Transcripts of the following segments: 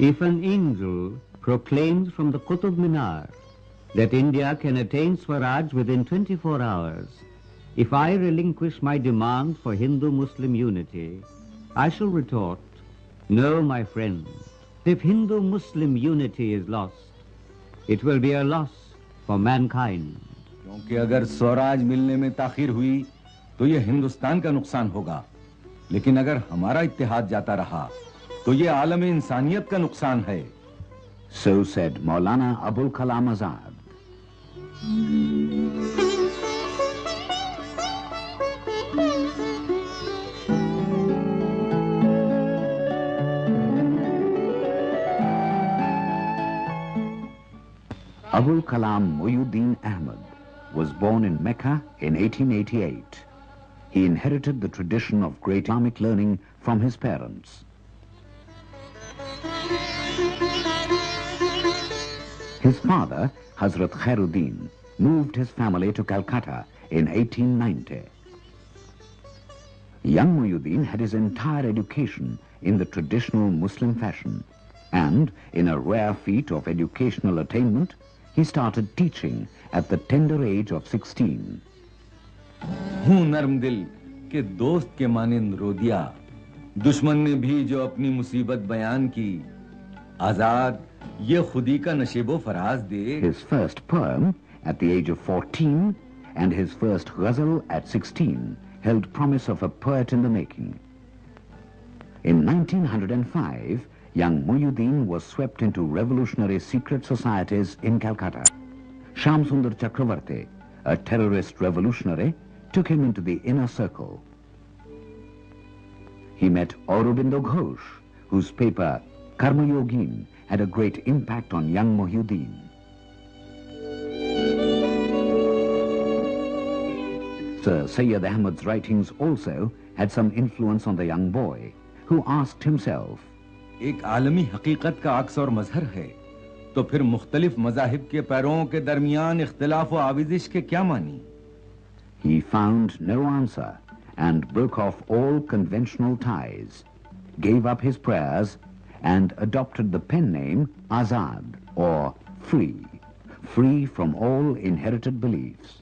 If an angel proclaims from the Qutub Minar that India can attain Swaraj within 24 hours, if I relinquish my demand for Hindu-Muslim unity, I shall retort, no, my friend, if Hindu-Muslim unity is lost, it will be a loss for mankind. क्योंकि अगर स्वराज मिलने में ताखीर हुई तो ये हिंदुस्तान का नुकसान होगा, लेकिन अगर हमारा इत्तेहाद जाता रहा तो ये आलम इंसानियत का नुकसान है. So said Maulana Abul Kalam Azad. Abul Kalam Muhyiddin Ahmad was born in Mecca in 1888. He inherited the tradition of great Islamic learning from his parents. His father, Hazrat Khairuddin, moved his family to Calcutta in 1890. Young Muhyiddin had his entire education in the traditional Muslim fashion, and in a rare feat of educational attainment, he started teaching at the tender age of 16. हूँ नर्म दिल के दोस्त के मानिंद रो दिया, दुश्मन ने भी जो अपनी मुसीबत बयान की, आजाद ये खुदी का नशीबो फराज दे. His first poem at the age of 14 and his first ghazal at 16 held promise of a poet in the making. In 1905, young Muhyiddin was swept into revolutionary secret societies in Calcutta. Shamsundar Chakravarti, a terrorist revolutionary, took him into the inner circle. He met Aurobindo Ghosh, whose paper Karma Yogin had a great impact on young Muhyiddin. Sir Sayyid Ahmad's writings also had some influence on the young boy, who asked himself, एक आलमी हकीकत का अक्स और मजहर है, तो फिर मुख्तलिफ मज़ाहिब के पैरों के दरमियान इख्तिलाफ व आविज़िश के क्या मानी? He found no answer and broke off all conventional ties, gave up his prayers, and adopted the pen name Azad, or free, free from all inherited beliefs.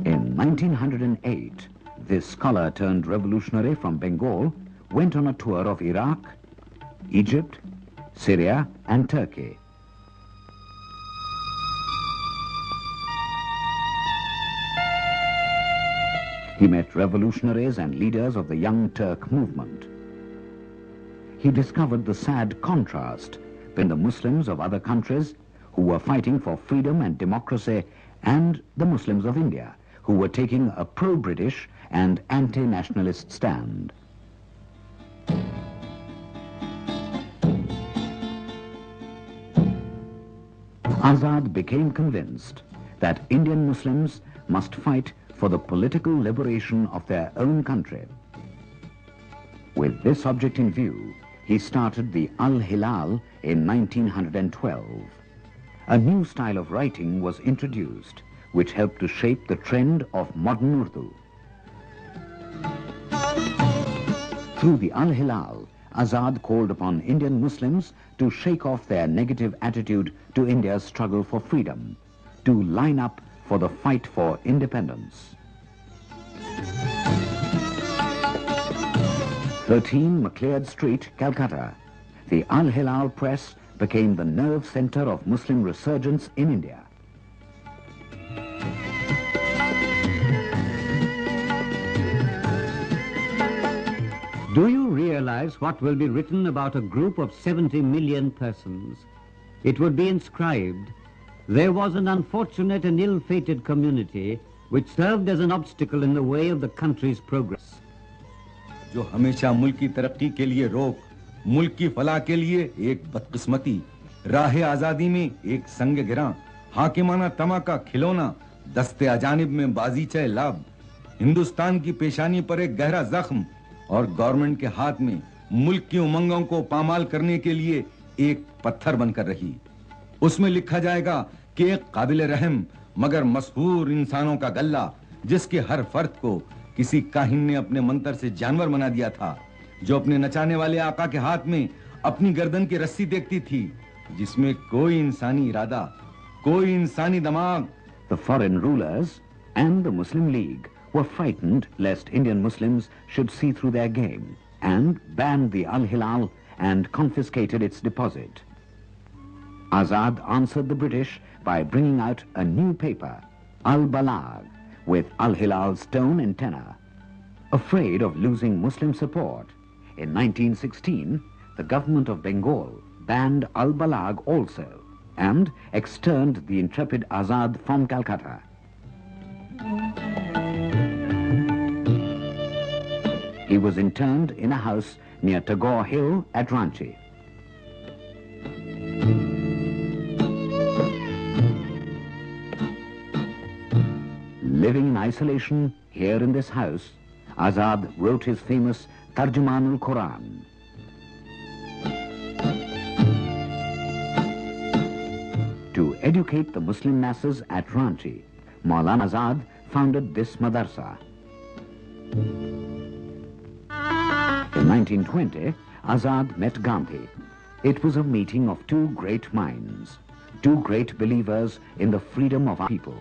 In 1908, this scholar turned revolutionary from Bengal went on a tour of Iraq, Egypt, Syria, and Turkey. He met revolutionaries and leaders of the Young Turk movement. He discovered the sad contrast between the Muslims of other countries who were fighting for freedom and democracy and the Muslims of India who were taking a pro-British and anti-nationalist stand. Azad became convinced that Indian Muslims must fight for the political liberation of their own country. With this object in view, he started the Al-Hilal in 1912. A new style of writing was introduced, which helped to shape the trend of modern Urdu. Through the Al-Hilal, Azad called upon Indian Muslims to shake off their negative attitude to India's struggle for freedom, to line up for the fight for independence. 13 Macleod Street, Calcutta. The Al-Hilal press became the nerve center of Muslim resurgence in India. Do you realize what will be written about a group of 70 million persons? It would be inscribed, there was an unfortunate and ill-fated community which served as an obstacle in the way of the country's progress. जो हमेशा मुल्क की तरक्की के लिए रोक, मुल्क की फलाह के लिए एक बदकिस्मती, राह आजादी में एक संग गिरा, हाकिमाना तमा का खिलौना, दस्ते अजानिब में बाजीचे लाभ, हिंदुस्तान की पेशानी पर एक गहरा जख्म और गवर्नमेंट के हाथ में मुल्क की उमंगों को पामाल करने के लिए एक पत्थर बनकर रही। उसमें लिखा जाएगा कि एक काबिल रहम मगर मशहूर इंसानों का गल्ला, जिसके हर फर्द को किसी काहिन ने अपने मंत्र से जानवर बना दिया था, जो अपने नचाने वाले आका के हाथ में अपनी गर्दन की रस्सी देखती थी, जिसमें कोई इंसानी इरादा, कोई इंसानी दिमाग। The foreign rulers and the Muslim League were frightened lest Indian Muslims should see through their game and banned the Al-Hilal and confiscated its deposit. Azad answered the British by bringing out a new paper, Al-Balag, with Al-Hilal's tone and tenor. Afraid of losing Muslim support, in 1916, the government of Bengal banned Al-Balag also and externed the intrepid Azad from Calcutta. He was interned in a house near Tagore Hill at Ranchi. Living in isolation here in this house, Azad wrote his famous Tarjuman al-Quran. To educate the Muslim masses at Ranchi, Maulana Azad founded this madrasa. In 1920, Azad met Gandhi. It was a meeting of two great minds, two great believers in the freedom of our people.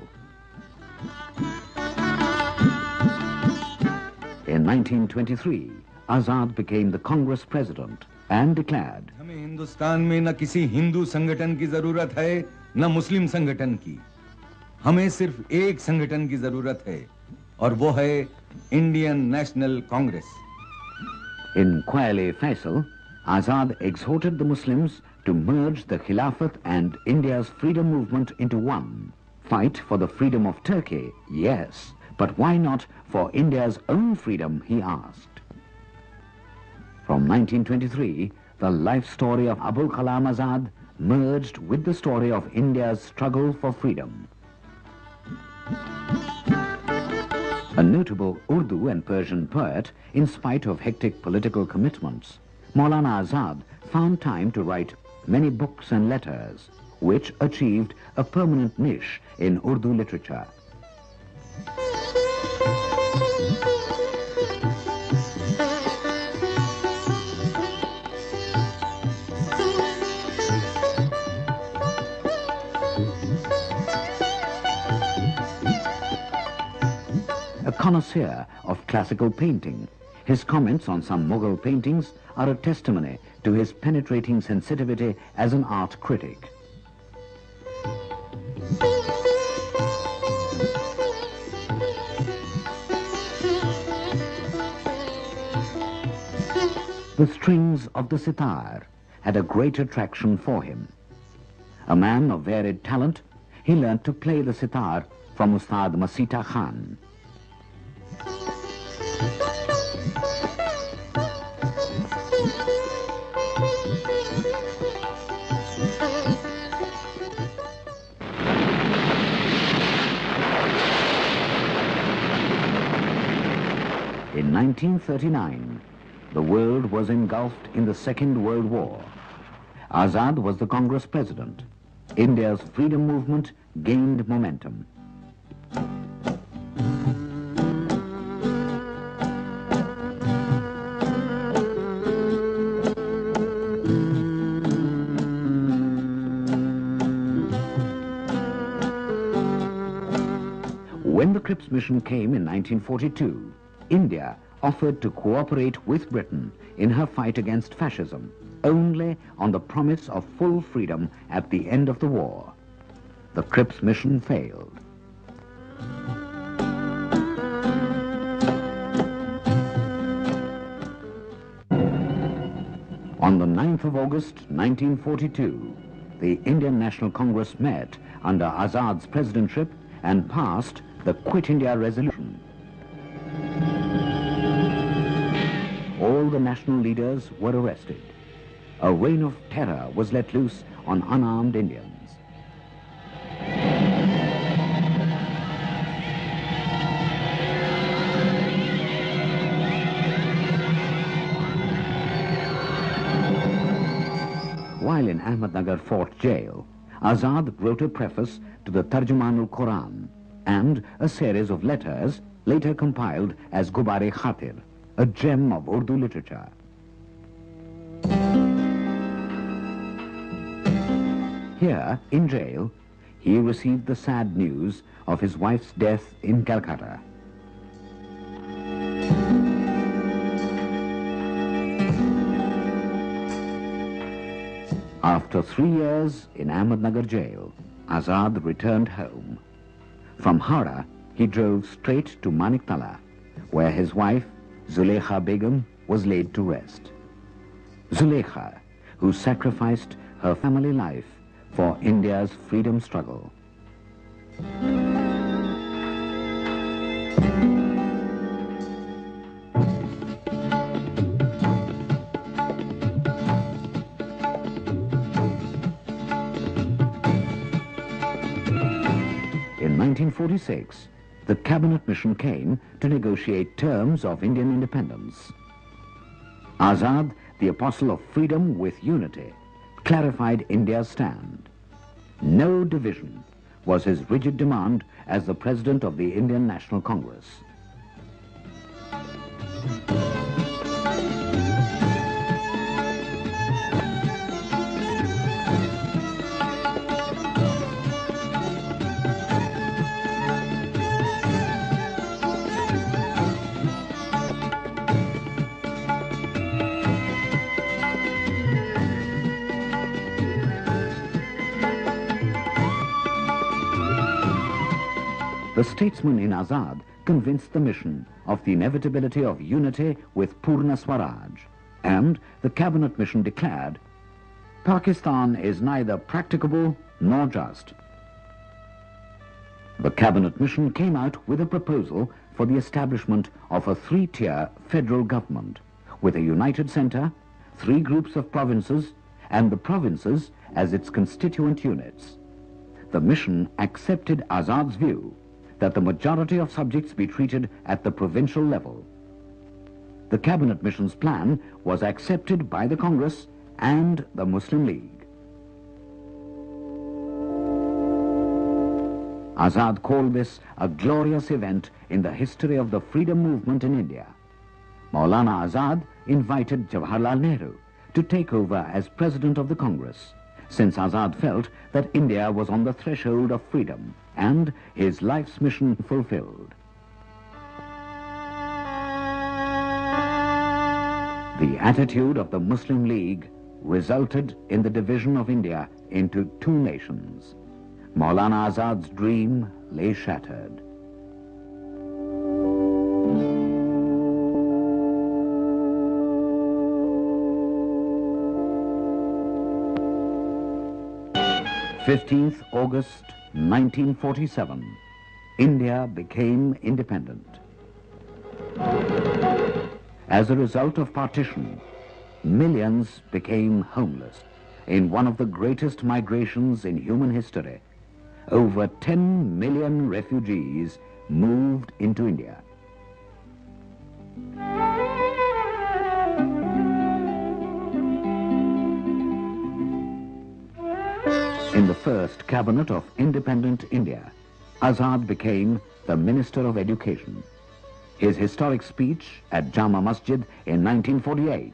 In 1923, Azad became the Congress president and declared, हमें हिंदुस्तान में न किसी हिंदू संगठन की जरूरत है न मुस्लिम संगठन की, हमें सिर्फ एक संगठन की जरूरत है और वो है Indian national Congress. In Quayle Faisal, Azad exhorted the Muslims to merge the Khilafat and India's freedom movement into one. Fight for the freedom of Turkey, yes, but why not for India's own freedom, he asked. From 1923, the life story of Abul Kalam Azad merged with the story of India's struggle for freedom. A notable Urdu and Persian poet, in spite of hectic political commitments, Maulana Azad found time to write many books and letters, which achieved a permanent niche in Urdu literature. A connoisseur of classical painting, his comments on some Mughal paintings are a testimony to his penetrating sensitivity as an art critic. The strings of the sitar had a great attraction for him. A man of varied talent, he learnt to play the sitar from Ustad Masita Khan. In 1939, the world was engulfed in the Second World War. Azad was the Congress president. India's freedom movement gained momentum. When the Cripps mission came in 1942, India offered to cooperate with Britain in her fight against fascism, only on the promise of full freedom at the end of the war. The Cripps mission failed. On the 9th of August 1942, the Indian National Congress met under Azad's presidentship and passed the Quit India resolution. All the national leaders were arrested. A reign of terror was let loose on unarmed Indians. While in Ahmednagar Fort jail, Azad wrote a preface to the Tarjuman al-Quran and a series of letters later compiled as Gubare-Khatir, a gem of Urdu literature. Here, in jail, he received the sad news of his wife's death in Calcutta. After 3 years in Ahmednagar jail, Azad returned home. From Hara, he drove straight to Maniktala, where his wife, Zulekha Begum, was laid to rest. Zulekha, who sacrificed her family life for India's freedom struggle. In 1946, the cabinet mission came to negotiate terms of Indian independence. Azad, the apostle of freedom with unity, clarified India's stand. No division was his rigid demand as the president of the Indian National Congress. The statesman in Azad convinced the mission of the inevitability of unity with Purna Swaraj, and the cabinet mission declared, Pakistan is neither practicable nor just. The cabinet mission came out with a proposal for the establishment of a 3-tier federal government with a united center, 3 groups of provinces, and the provinces as its constituent units. The mission accepted Azad's view that the majority of subjects be treated at the provincial level. The cabinet mission's plan was accepted by the Congress and the Muslim League. Azad called this a glorious event in the history of the freedom movement in India. Maulana Azad invited Jawaharlal Nehru to take over as president of the Congress, since Azad felt that India was on the threshold of freedom and his life's mission fulfilled. The attitude of the Muslim League resulted in the division of India into 2 nations. Maulana Azad's dream lay shattered. August 1947, India became independent. As a result of partition, millions became homeless in one of the greatest migrations in human history. Over 10 million refugees moved into India. In the first cabinet of independent India, Azad became the Minister of Education. His historic speech at Jama Masjid in 1948.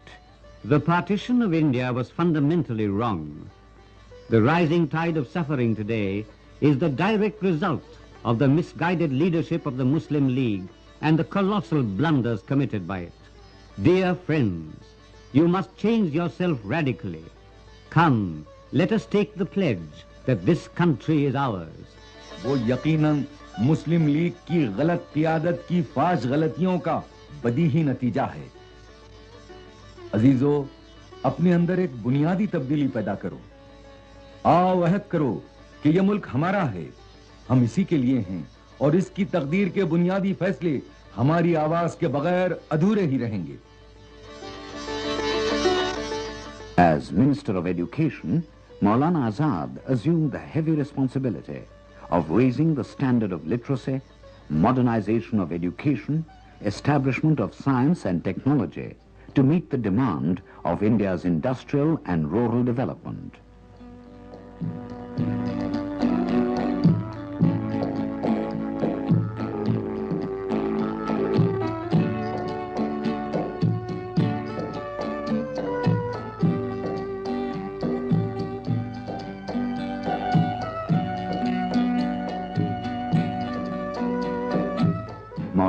The partition of India was fundamentally wrong. The rising tide of suffering today is the direct result of the misguided leadership of the Muslim League and the colossal blunders committed by it. Dear friends, you must change yourself radically. Come, let us take the pledge that this country is ours. वो यकीनन मुस्लिम league की गलत क़ियादत की फाश गलतियों का बदीही नतीजा है। अजीजों, अपने अंदर एक बुनियादी तब्दीली पैदा करो। आओ अहद करो कि यह मुल्क हमारा है, हम इसी के लिए हैं और इसकी तकदीर के बुनियादी फैसले हमारी आवाज के बगैर अधूरे ही रहेंगे। As Minister of Education, Maulana Azad assumed the heavy responsibility of raising the standard of literacy, modernization of education, establishment of science and technology to meet the demand of India's industrial and rural development.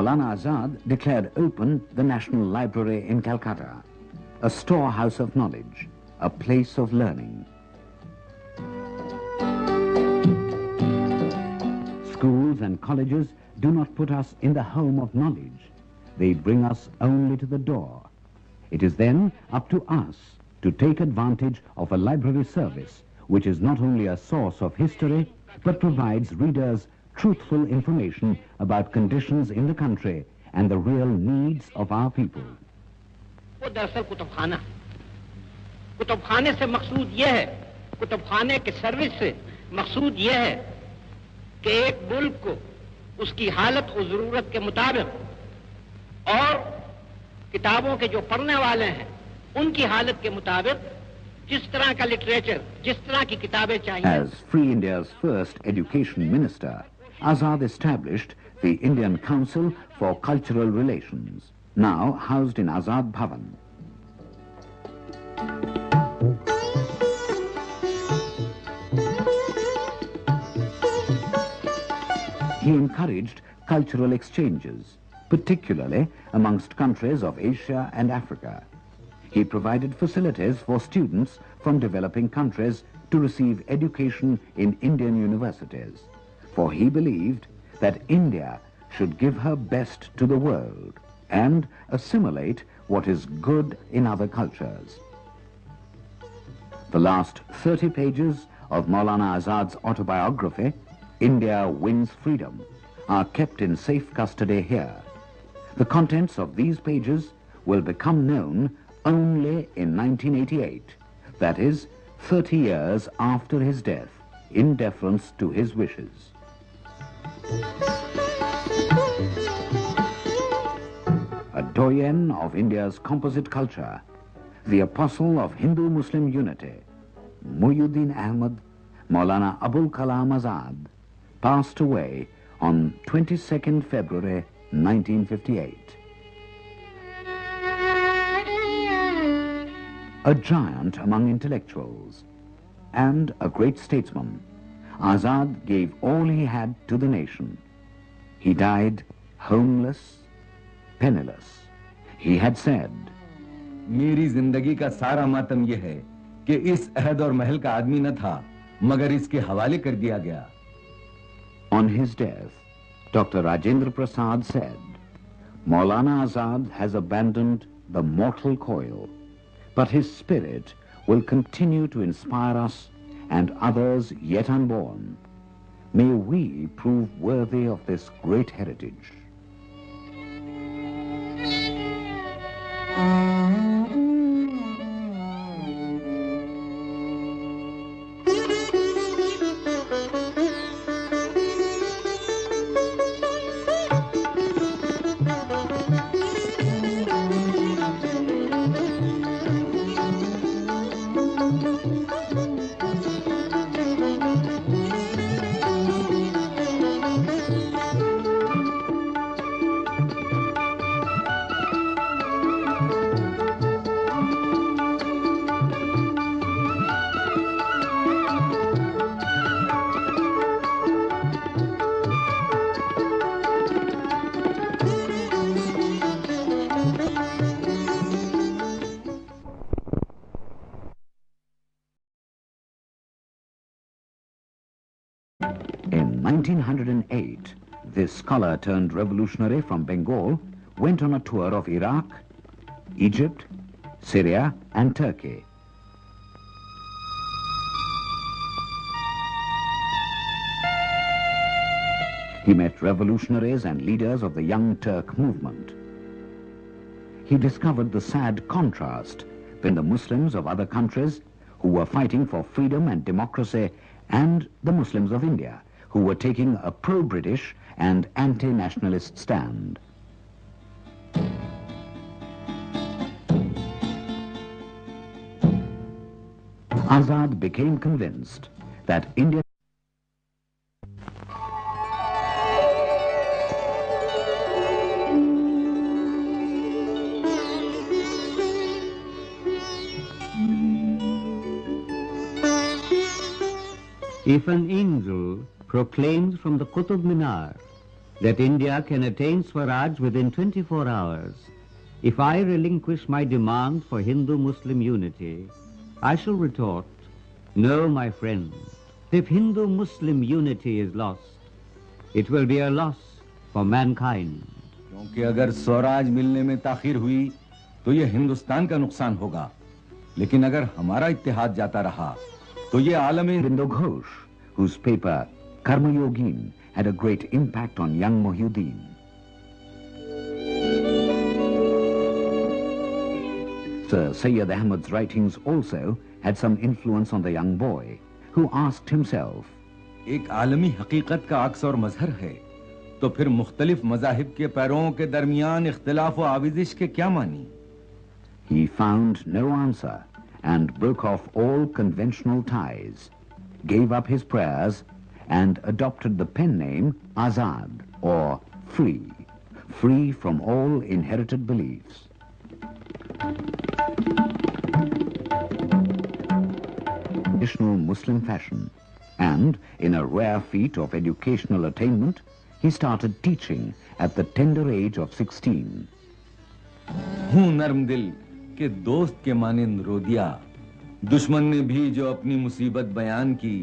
Maulana Azad declared open the National Library in Calcutta, a storehouse of knowledge, a place of learning. Schools and colleges do not put us in the home of knowledge. They bring us only to the door. It is then up to us to take advantage of a library service which is not only a source of history but provides readers truthful information about conditions in the country and the real needs of our people. वो दरअसल कुतुबखाना कुतुबखाने से मकसूद यह है कुतुबखाने के service से मकसूद यह है कि एक मुल्क को उसकी हालत और जरूरत के मुताबिक और किताबों के जो पढ़ने वाले हैं उनकी हालत के मुताबिक जिस तरह का लिटरेचर जिस तरह की किताबें चाहिए. As Free India's first education minister, Azad established the Indian Council for Cultural Relations, now housed in Azad Bhavan. He encouraged cultural exchanges, particularly amongst countries of Asia and Africa. He provided facilities for students from developing countries to receive education in Indian universities, for he believed that India should give her best to the world and assimilate what is good in other cultures. The last 30 pages of Maulana Azad's autobiography, India Wins Freedom, are kept in safe custody here. The contents of these pages will become known only in 1988, that is, 30 years after his death, in deference to his wishes. A doyen of India's composite culture, the apostle of Hindu-Muslim unity, Muhyiddin Ahmad Maulana Abul Kalam Azad, passed away on 22nd February 1958. A giant among intellectuals and a great statesman, Azad gave all he had to the nation. He died homeless, penniless. He had said, मेरी जिंदगी का सारा मातम यह है कि इस अहद और महल का आदमी न था मगर इसके हवाले कर दिया गया. On his death, Dr. Rajendra Prasad said, Maulana Azad has abandoned the mortal coil, but his spirit will continue to inspire us and others yet unborn. May we prove worthy of this great heritage. In 1908, this scholar turned revolutionary from Bengal went on a tour of Iraq, Egypt, Syria and Turkey. He met revolutionaries and leaders of the Young Turk movement. He discovered the sad contrast between the Muslims of other countries who were fighting for freedom and democracy and the Muslims of India who were taking a pro-British and anti-nationalist stand. Azad became convinced that India If an angel proclaims from the Qutub Minar that India can attain Swaraj within 24 hours. If I relinquish my demand for Hindu-Muslim unity, I shall retort, no, my friend, if Hindu-Muslim unity is lost, it will be a loss for mankind. क्योंकि अगर स्वराज मिलने में ताखीर हुई तो ये हिंदुस्तान का नुकसान होगा, लेकिन अगर हमारा इत्तेहाद जाता रहा तो ये आलमी Bindo Ghosh, whose paper Karma Yogin had a great impact on young Mohyuddin. Sir Sayyid Ahmad's writings also had some influence on the young boy, who asked himself, एक आलमी हकीकत का अक्स और मजहर है, तो फिर मुख्तलिफ मजाहिब के पैरों के दरमियान इख्तिलाफ व आविजिश के क्या मानी? He found no answer and broke off all conventional ties, gave up his prayers and adopted the pen name Azad, or free, free from all inherited beliefs. Traditional Muslim fashion, and in a rare feat of educational attainment, he started teaching at the tender age of 16. हूँ नर्म दिल के दोस्त के मानिंद रो दिया, दुश्मन ने भी जो अपनी मुसीबत बयान की,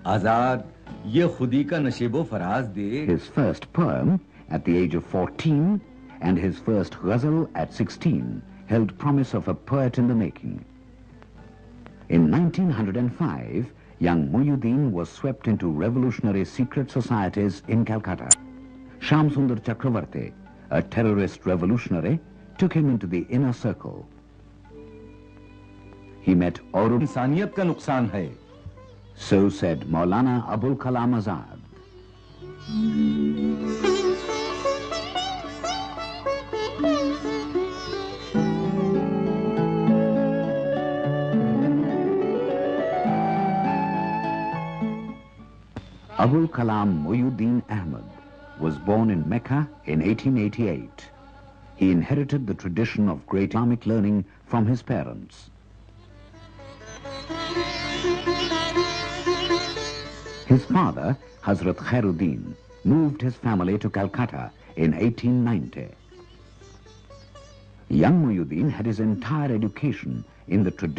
आजाद ये खुदी का नशेबो फराज दे. His first poem at the age of 14 and his first ghazal at 16 held promise of a poet in the making. In 1905, young Mohyuddin was swept into revolutionary secret societies in Calcutta. Shamsundar Chakravarti, a terrorist revolutionary, took him into the inner circle. He met Urdu. इंसानियत का नुकसान है. So said Maulana Abul Kalam Azad. Abul Kalam Mohyuddin Ahmad was born in Mecca in 1888. He inherited the tradition of great Islamic learning from his parents. His father, Hazrat Khairuddin, moved his family to Calcutta in 1890. Young Mohyuddin had his entire education in the tradition